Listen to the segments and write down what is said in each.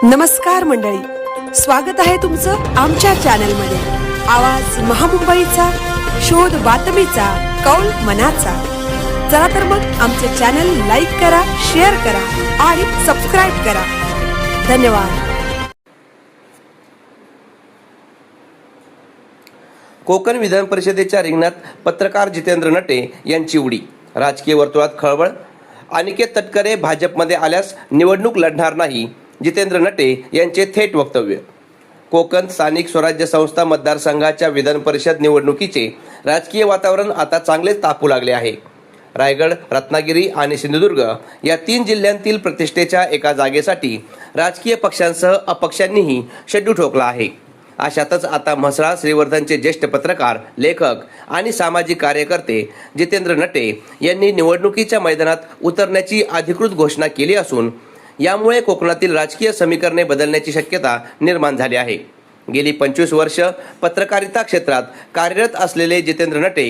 नमस्कार मंडळी, स्वागत आहे तुमचं आमच्या चॅनलमध्ये। आवाज महामुंबईचा, शोध बातमीचा, कौल मनाचा। चला तर मग आमचे चॅनल लाईक करा, शेअर करा आणि सबस्क्राइब करा। धन्यवाद। कोकण विधान परिषदेच्या रिंगणात पत्रकार जितेंद्र नटे यांची उडी। राजकीय वर्तुळात खळबळ। अनिकेत तटकरे भाजपमध्ये आल्यास निवडणूक लढणार नाही, जितेंद्र नटे यांचे थेट वक्तव्य। कोकण स्थानिक स्वराज्य संस्था मतदारसंघाच्या विधान परिषद निवडणुकीचे राजकीय वातावरण आता चांगलेच तापू लागले आहे। रायगड, रत्नागिरी आणि सिंधुदुर्ग या 3 जिल्ह्यांतील प्रतिष्ठेच्या एका जागेसाठी राजकीय पक्षांसह अपक्षांनीही शेड्यू ठोकला आहे। अशातच आता म्हसळा श्रीवर्धनचे ज्येष्ठ पत्रकार, लेखक आणि सामाजिक कार्यकर्ते जितेंद्र नटे यांनी निवडणुकीच्या मैदानात उतरण्याची अधिकृत घोषणा केली असून यामुळे कोकणातील राजकीय समीकरणे बदलण्याची शक्यता निर्माण झाली आहे। गेली 25 वर्ष पत्रकारिता क्षेत्रात कार्यरत असलेले जितेंद्र नटे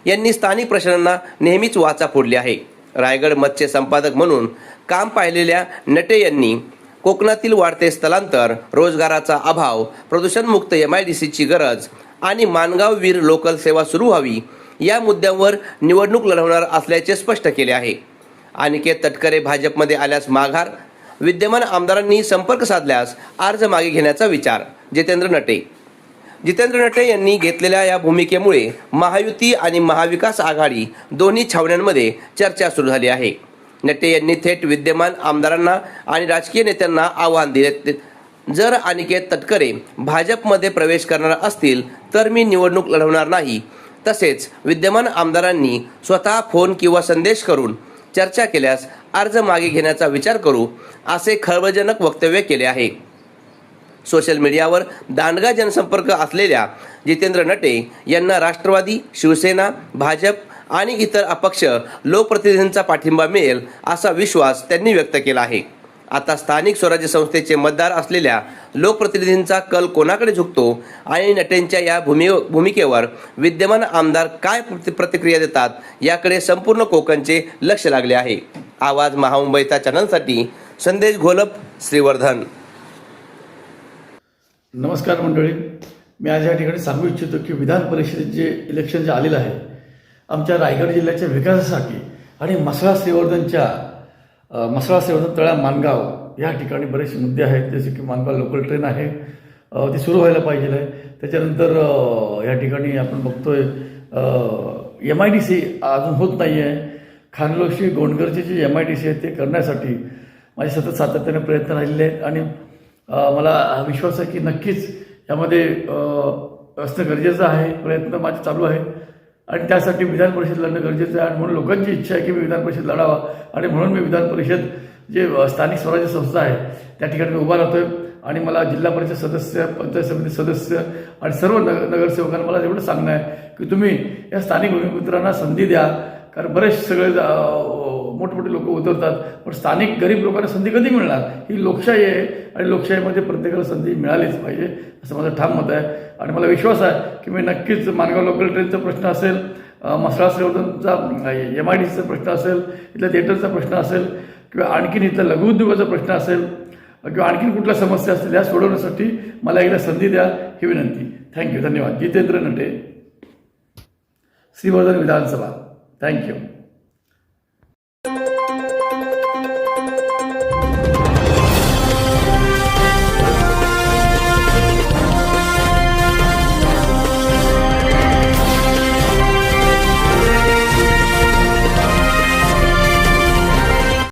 यांनी स्थानिक प्रश्नांना नेहमीच वाचा फोडली आहे। रायगड मधचे संपादक म्हणून काम पाहिलेल्या नटे यांनी कोकणातील वाढते स्थलांतर, रोजगाराचा अभाव, प्रदूषणमुक्त MIDCची गरज आणि माणगाव वीर लोकल सेवा सुरू व्हावी या मुद्द्यांवर निवडणूक लढवणार असल्याचे स्पष्ट केले आहे। अनिकेत तटकरे भाजपमध्ये आल्यास माघार, विद्यमान आमदारांनी संपर्क साधल्यास अर्ज मागे घेण्याचा विचार। जितेंद्र नटे यांनी घेतलेल्या या भूमिकेमुळे महायुती आणि महाविकास आघाडी दोन्ही छावण्यांमध्ये चर्चा सुरू झाली आहे। नटे यांनी थेट विद्यमान आमदारांना आणि राजकीय नेत्यांना आव्हान दिले, जर अनिकेत तटकरे भाजपमध्ये प्रवेश करणार असतील तर मी निवडणूक लढवणार नाही। तसेच विद्यमान आमदारांनी स्वतः फोन किंवा संदेश करून चर्चा केल्यास अर्ज मागे घेण्याचा विचार करू, असे खळबळजनक वक्तव्य केले आहे। सोशल मीडियावर दांडगा जनसंपर्क असलेल्या जितेंद्र नटे यांना राष्ट्रवादी, शिवसेना, भाजप आणि इतर अपक्ष लोकप्रतिनिधींचा पाठिंबा मिळेल असा विश्वास त्यांनी व्यक्त केला आहे। आता स्थानिक स्वराज्य संस्थेचे मतदार असलेल्या लोकप्रतिनिधींचा कल कोणाकडे झुकतो आणि नटेंच्या या भूमिकेवर विद्यमान आमदार काय प्रतिक्रिया देतात याकडे संपूर्ण कोकणचे लक्ष लागले आहे। आवाज महामुंबईचा चॅनलसाठी संदेश घोलप, श्रीवर्धन। नमस्कार मंडळी, मी आज या ठिकाणी सांगू इच्छितो की विधान परिषदेचे जे इलेक्शन जे आलेलं आहे आमच्या रायगड जिल्ह्याच्या विकासासाठी आणि म्हसळा श्रीवर्धन तळा माणगाव या ठिकाणी बरेचसे मुद्दे आहेत, जसे की माणगाव लोकल ट्रेन आहे ती सुरू व्हायला पाहिजे आहे। त्याच्यानंतर या ठिकाणी आपण बघतोय MIDC अजून होत नाही आहे। खानलोशी गोंडगरचे जे MIDC आहे ते करण्यासाठी माझे सतत सातत्याने प्रयत्न राहिलेले आहेत आणि मला विश्वास आहे की नक्कीच यामध्ये असणं गरजेचं आहे। प्रयत्न माझे चालू आहेत आणि त्यासाठी विधान परिषद लढणं गरजेचं आहे आणि म्हणून लोकांची इच्छा आहे की मी विधान परिषद लढावा आणि म्हणून मी विधान परिषद जे स्थानिक स्वराज्य संस्था आहे त्या ठिकाणी मी उभा राहतोय आणि मला जिल्हा परिषद सदस्य, पंचायत समिती सदस्य आणि सर्व नगरसेवकांना मला एवढं सांगणं आहे की तुम्ही या स्थानिक भूमिपुत्रांना संधी द्या, कारण बरेच सगळे मोठमोठे लोक उतरतात पण स्थानिक गरीब लोकांना संधी कधी मिळणार? ही लोकशाही आहे आणि लोकशाहीमध्ये प्रत्येकाला संधी मिळालीच पाहिजे असं माझं ठाम मत आहे आणि मला विश्वास आहे की मी नक्कीच माणगाव लोकल ट्रेनचा प्रश्न असेल, म्हसळा श्रीवर्धनचा MIDCचा प्रश्न असेल, इथल्या थिएटरचा प्रश्न असेल किंवा आणखीन इथल्या लघुउद्योगाचा प्रश्न असेल किंवा आणखीन कुठल्या समस्या असतील या सोडवण्यासाठी मला एकदा संधी द्या ही विनंती। थँक्यू, धन्यवाद। जितेंद्र नटे, श्रीवर्धन विधानसभा। थँक्यू।